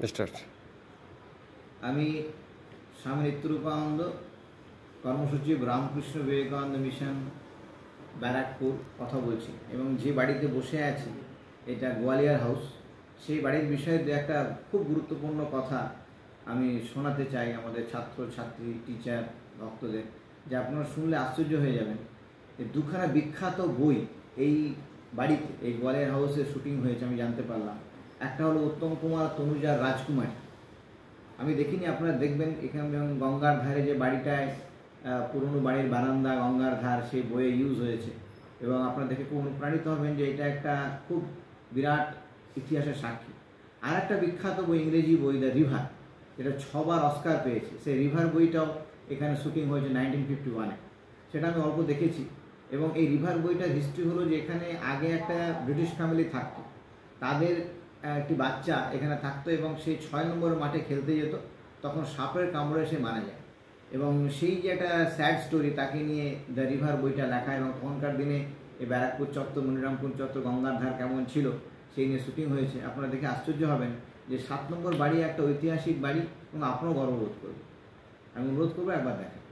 Start. আমি স্বামী নিত্যরূপানন্দ, কর্মসচিব Ramakrishna Vivekananda mission, Barrackpore কথা বলছি। এবং যে বাড়িতে বসে আছি এটা গোয়ালিয়ার হাউস। সেই বাড়ির বিষয়ে দু একটা খুব গুরুত্বপূর্ণ কথা আমি শোনাতে চাই আমাদের ছাত্র ছাত্রী, টিচার, ভক্তদের, যে আপনারা শুনলে আশ্চর্য হয়ে যাবেন। এই দুখানা বিখ্যাত বই এই বাড়িতে, এই গোয়ালিয়ার হাউসে শুটিং হয়েছে আমি জানতে পারলাম। একটা হলো উত্তম কুমার তনুজার রাজকুমারী। আমি দেখিনি, আপনারা দেখবেন। এখানে যেমন গঙ্গার ধারে যে বাড়িটায় পুরনো বাড়ির বারান্দা, গঙ্গার ধার, সেই বইয়ে ইউজ হয়েছে। এবং আপনারা দেখে খুব অনুপ্রাণিত হবেন যে এটা একটা খুব বিরাট ইতিহাসের সাক্ষী। আর একটা বিখ্যাত বই, ইংরেজি বই, দ্য রিভার, যেটা 6বার অস্কার পেয়েছে, সেই রিভার বইটাও এখানে শুটিং হয়েছে 1951-এ। সেটা আমি অল্প দেখেছি। এবং এই রিভার বইটার হিস্ট্রি হলো যে এখানে আগে একটা ব্রিটিশ ফ্যামিলি থাকতো, তাদের একটি বাচ্চা এখানে থাকতো এবং সেই 6 নম্বর মাঠে খেলতে যেত, তখন সাপের কামড়ে সে মারা যায়। এবং সেই যে একটা স্যাড স্টোরি, তাকে নিয়ে দ্য রিভার বইটা লেখা। এবং তখনকার দিনে এই ব্যারাকপুর চত্বর, মনিরামপুর চত্বর, গঙ্গার ধার কেমন ছিল সেই নিয়ে শুটিং হয়েছে। আপনারা দেখে আশ্চর্য হবেন যে 7 নম্বর বাড়ি একটা ঐতিহাসিক বাড়ি, এবং আপনারাও গর্ববোধ করবেন। আমি অনুরোধ করবো একবার দেখেন।